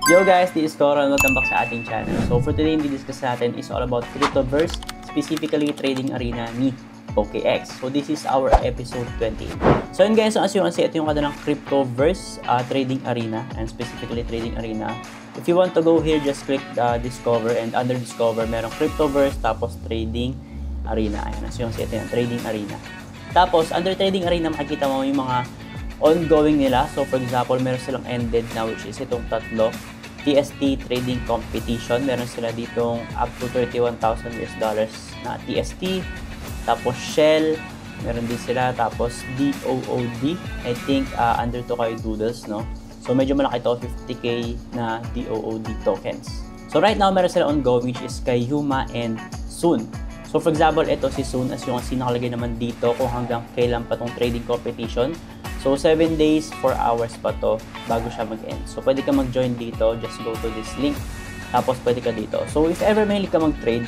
Yo guys, this is Coro and welcome back sa ating channel. So for today, yung discuss natin is all about Cryptoverse, specifically trading arena ni OKX. So this is our episode 20. So yun guys, so as you can see, ito yung kanilang Cryptoverse trading arena and specifically trading arena. If you want to go here, just click Discover, and under Discover, merong Cryptoverse tapos trading arena. Ayan, as you can see, ito yung trading arena. Tapos under trading arena, makikita mo yung mga ongoing nila. So for example, meron silang ended na, which is itong tatlo. TST trading competition, meron sila ditong up to $31,000 na TST. Tapos Shell, meron din sila. Tapos DOOD, I think under to kay Doodles, no? So medyo malaki to, 50k na DOOD tokens. So right now, meron sila ongoing, which is kay Yuma and Soon. So for example, ito si Soon, as yung nakalagay naman dito kung hanggang kailan pa tong trading competition. So 7 days, 4 hours pa to bago siya mag-end. So pwede ka mag-join dito, just go to this link. Tapos pwede ka dito. So if ever mahilig ka mag-trade,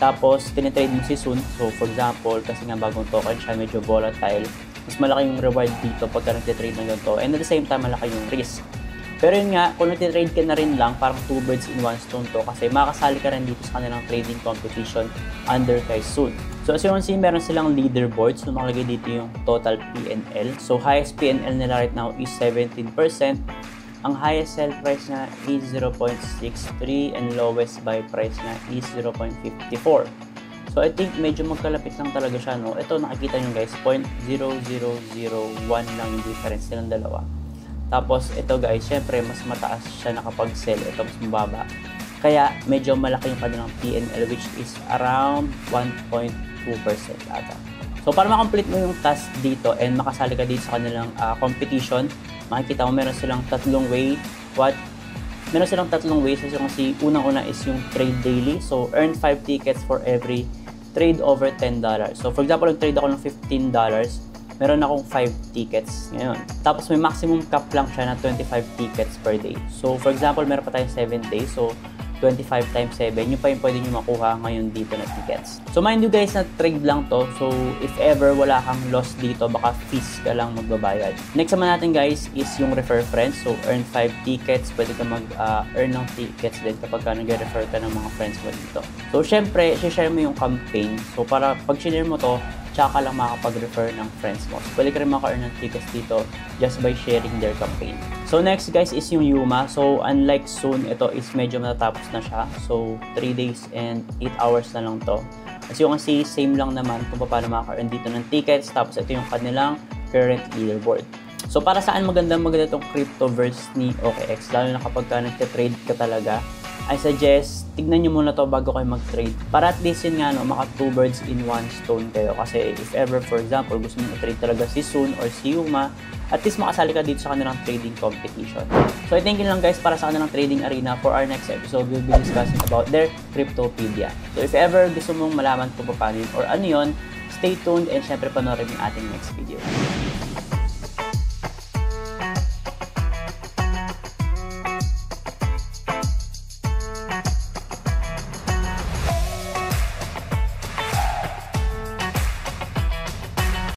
tapos tinitrade mo si Soon. So for example, kasi nga bagong token siya, medyo volatile. Mas malaki yung reward dito pagka nagtitrade ng ganito. And at the same time, malaki yung risk. Pero yun nga, kung nagtitrade ka na rin lang, parang 2 birds in 1 stone to. Kasi makasali ka rin dito sa kanilang trading competition under kay Soon. So as you can see, meron silang leaderboard. So nakalagay dito yung total PNL. So highest PNL nila right now is 17%. Ang highest sell price na is 0.63 and lowest buy price na is 0.54. So I think medyo magkalapit lang talaga siya, no? Ito nakikita nyo guys, 0.0001 lang yung difference nilang dalawa. Tapos ito guys, syempre mas mataas siya nakapag-sell, ito mas mababa. Kaya medyo malaki yung kanilang PNL, which is around 1.2% ata. So para ma-complete mo yung task dito and makasali ka dito sa kanilang competition, makikita mo meron silang tatlong way. Meron silang tatlong ways. Kasi unang-una is yung trade daily. So earn 5 tickets for every trade over $10. So for example, nag-trade ako ng $15, meron akong 5 tickets ngayon. Tapos may maximum cap lang siya na 25 tickets per day. So for example, meron pa tayong 7 days. So 25 times 7, yun pa yung pwede nyo makuha ngayon dito na tickets. So mind you guys, na trade lang to. So if ever wala kang loss dito, baka fees ka lang magbabayad. Next naman natin guys is yung refer friends. So earn 5 tickets. Pwede ka mag-earn ng tickets din kapag nag-refer ka ng mga friends mo dito. So syempre, share mo yung campaign. So para pag share mo to, tsaka lang makakapag-refer ng friends mo. So, pwede ka rin maka-earn ng tickets dito just by sharing their campaign. So next guys is yung Yuma. So unlike Soon, ito is medyo matatapos na siya. So 3 days and 8 hours na lang to. As you can see, same lang naman kung paano makaka-earn dito ng tickets. Tapos ito yung kanilang current leaderboard. So para saan maganda itong Cryptoverse ni OKX, lalo na kapag nagka-trade ka talaga, I suggest, tignan nyo muna to bago kayo mag-trade. Para at least yun nga, no, maka 2 birds in 1 stone kayo. Kasi if ever, for example, gusto nyo i-trade talaga si Soon or si Yuma, at least makasali ka dito sa kanilang trading competition. So I think yun lang guys para sa kanilang trading arena. For our next episode, we'll be discussing about their Cryptopedia. So if ever gusto mong malaman kung paano yun or ano yun, stay tuned and syempre panoorin yung ating next video.